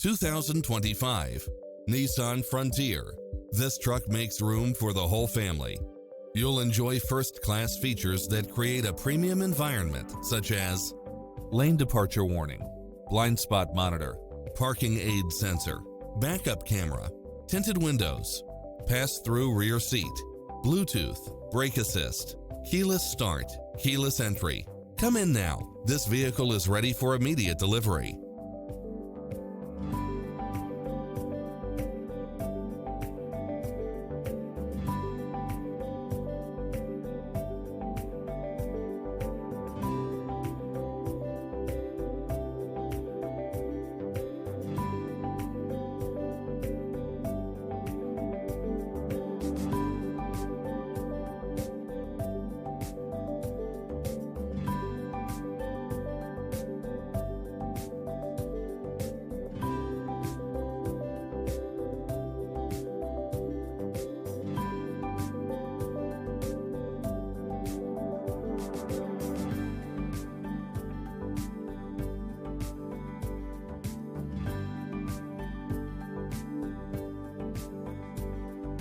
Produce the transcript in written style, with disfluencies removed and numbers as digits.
2025 Nissan Frontier. This truck makes room for the whole family. You'll enjoy first-class features that create a premium environment, such as lane departure warning, blind spot monitor, parking aid sensor, backup camera, tinted windows, pass-through rear seat, Bluetooth, brake assist, keyless start, keyless entry. Come in now. This vehicle is ready for immediate delivery.